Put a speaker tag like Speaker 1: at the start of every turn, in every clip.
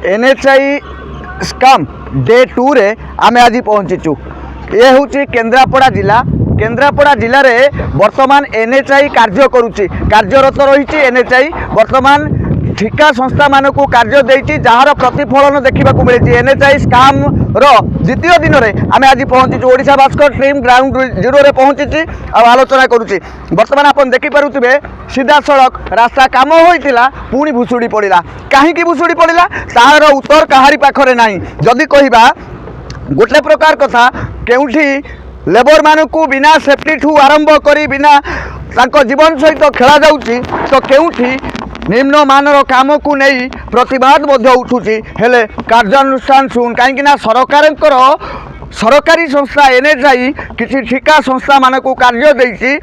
Speaker 1: NHI scam day 2 रे आमे आज पहुँचीचु। ये हूँ केन्द्रापड़ा जिला। केन्द्रापड़ा जिले में वर्तमान एनएचआई कार्य करुच्ची, कार्यरत रही। एनएचआई वर्तमान ठिका संस्था मानक कार्य देती, जार प्रतिफलन देखा मिली। एनएचआई स्काम द्वितीय दिन में आम आज पहुँची Odisha Bhaskar team ground zero रे पहुँची आलोचना करुच्ची। वर्तमान आप देखिपे सीधा सड़क रास्ता काम होता पुणी भुशुड़ी पड़ा। कहीं भुशुड़ी पड़ा तार उत्तर कहारी पाखरे ना। जदि कहवा गोटे प्रकार कथा केउठी लेबर मानक बिना सेफ्टी ठू आरंभ करी बिना तांको जीवन सहित खेला जाउची, तो केउठी निम्न मानर काम को नहीं प्रतिवाद उठुची। हेले कार्यानुष्ठान शुण कहीं सरकार सरकारी संस्था एनएचआई किसी ठिका संस्था मानक कार्य देती,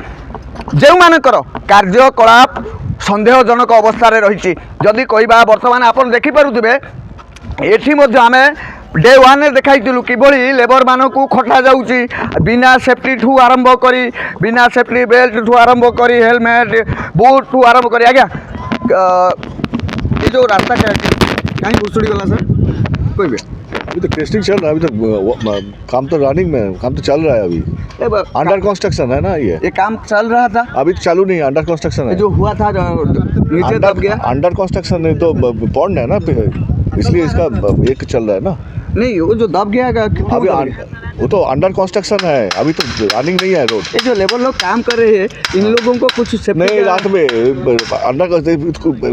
Speaker 1: जो मानकर कार्यकलाप संदेहजनक अवस्था रही। जदि कहवा वर्तमान आप देखिपे ये आम डे 1 में देखाइलु किभली लेबर मानक खटा जाउची बिना सेफ्टी ठू आरंभ करी, बिना सेफ्टी बेल्ट ठू आरंभ करी, हेलमेट बूट ठू आरंभ करी। आज्ञा ये जो रास्ता कहीं भुसुड़ी गला सर कोई
Speaker 2: अभी तो टेस्टिंग चल रहा है। अभी तो काम तो रनिंग में, काम तो चल रहा है। अभी अंडर कंस्ट्रक्शन है ना। ये काम
Speaker 1: चल रहा था,
Speaker 2: अभी तो चालू नहीं, अंडर कंस्ट्रक्शन है।
Speaker 1: जो हुआ था नीचे दब गया।
Speaker 2: अंडर कंस्ट्रक्शन नहीं तो पॉन्ड है ना, इसलिए इसका एक चल रहा है ना।
Speaker 1: नहीं वो जो दब गया
Speaker 2: अभी वो तो अंडर कंस्ट्रक्शन है, अभी तो रनिंग नहीं है रोड।
Speaker 1: ये जो लेबर लोग काम कर रहे हैं इन लोगों को कुछ
Speaker 2: नहीं, रात में अंडर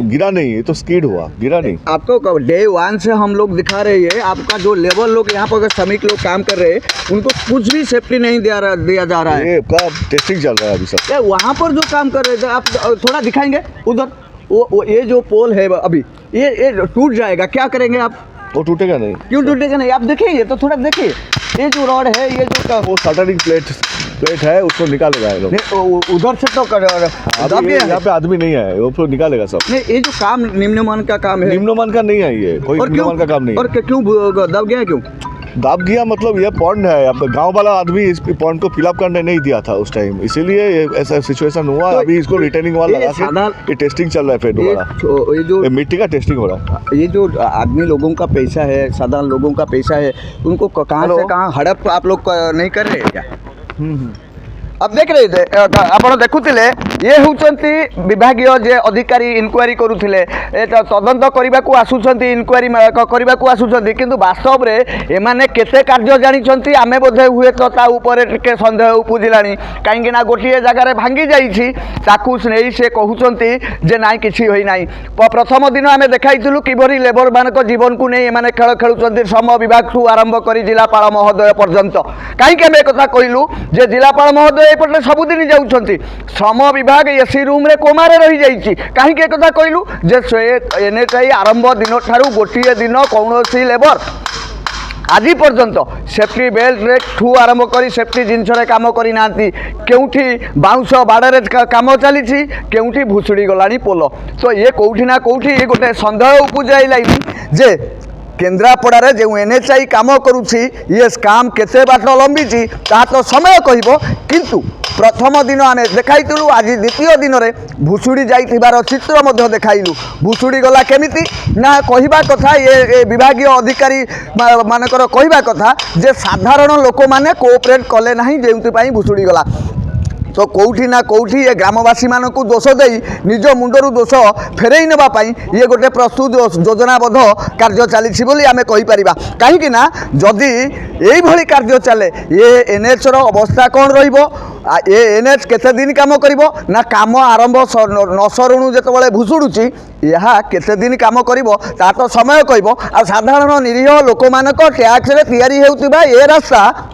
Speaker 2: गिरा नहीं, तो स्कीड हुआ, गिरा नहीं।
Speaker 1: आपको डे 1 से हम लोग दिखा रहे हैं, आपका जो लेबर लोग यहाँ पर श्रमिक लोग काम कर रहे हैं उनको कुछ भी सेफ्टी नहीं दिया जा रहा है।
Speaker 2: का टेस्टिंग चल रहा है अभी सब।
Speaker 1: वहाँ पर जो काम कर रहे थे आप थोड़ा दिखाएंगे उधर। वो ये जो पोल है अभी ये टूट जाएगा, क्या करेंगे आप?
Speaker 2: वो टूटेगा नहीं।
Speaker 1: क्यों टूटेगा नहीं? आप देखिए तो थोड़ा देखिए, ये जो रॉड है ये जो
Speaker 2: वो शटरिंग प्लेट है, उसको निकालेगा ये लोग
Speaker 1: उधर से। तो
Speaker 2: यहाँ पे आदमी नहीं है, वो फिर निकालेगा सब।
Speaker 1: नहीं ये जो काम निम्नमान का काम है,
Speaker 2: निम्नमान का नहीं है ये, कोई निम्नमान का काम नहीं।
Speaker 1: और क्यों दब गया? क्यों
Speaker 2: दब गया? मतलब ये पॉन्ड है, अब गांव वाला आदमी इस पॉन्ड को फिलअप करने नहीं दिया था उस टाइम, इसीलिए ऐसा सिचुएशन हुआ। तो अभी इसको रिटेनिंग वाल लगा के ये टेस्टिंग चल रहा है। फिर दोबारा ये जो मिट्टी का टेस्टिंग हो रहा है।
Speaker 1: ये जो आदमी लोगों का पैसा है, साधारण लोगों का पैसा है, उनको कहाँ से कहाँ हड़प आप लोग नहीं कर रहे क्या? अब देख रहे थे आप देखुले ये होती विभागीय जे अधिकारी इनक्वारी करुले, तदंत करने को आसुंच, इनक्वारी करने को आसुंच, किंतु वास्तव में एमाने केते कार्य जानी आमे बोधे हुए तो टे सन्देह उपजिला। कहीं गोटे जगार भांगी जाइए नहीं से कहते जे ना कि होना। प्रथम दिन आम देखाइलु किभली लेबर मानक जीवन को नहीं एमाने खेल खेलुंट, श्रम विभाग ठू आरंभ कर जिलापाल महोदय पर्यंत। कहीं आम एक कहलु जे जिलापाल महोदय एपटे सबुदिन जाऊँच, श्रम विभाग एसी रूम रे कोमारे रही जाइए। कहीं एक कहलु जे एनएचआई आरंभ दिन ठारू गोटे दिन कौन लेबर आज पर्यंत सेफ्टी बेल्ट रे ठू आरंभ कर सेफ्टी जिनस कम करना, केउठी बाउंस बाड़े कम चली, केउठी भुसुड़ी गला पोल। तो ये कौटी ना कौटी ये गोटे सन्देह उपजाइला जे केन्द्रापड़ा जो एनएचआई काम करुच्ची ये स्काम केते बाट लंबी ता तो समय कहब। किंतु प्रथम दिन आम देखाइलु, आज द्वितीय दिन में भुसुड़ी जाइथिबार चित्र देखाइलु। भुसुड़ी गला केमिति ना कहवा कथा, ये विभागीय अधिकारी मानकर कहवा कथा जे साधारण लोक माने कोऑपरेट कले नहीं, जो भुसुड़ी गला। तो कौटी ना कौटी ये ग्रामवासी मानक दोष दे निज मुंडरू दोष फेरई नापी ये गोटे प्रस्तुत योजनाबद्ध कार्य चली आम कहीपर। कहीं जदि यही कार्य चले ये एनएच अवस्था कौन ये एनएच केते दिन काम कर ना, काम आरंभ न सरुणु जो भुसुड़ुची यह केते दिन काम कर तो समय कहब। आ साधारण निरीह लोक मानक टैक्स रे तैयारी होउतिबा ये रास्ता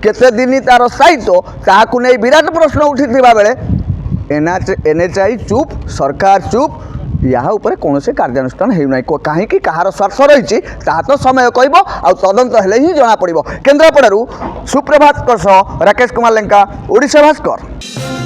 Speaker 1: केते दिन तार स्थायित्व ताकू नहीं विराट प्रश्न उठी बेले एनएचआई चुप, सरकार चुप, यहाँ उपर कौन से कार्यानुष्ठान होना कहीं कहार स्वार्थ रही तो समय कहब आ तदंत हेले ही जना पड़ो। केन्द्रापड़ारू सुप्रभात राकेश कुमार लेंका, ओडिशा भास्कर।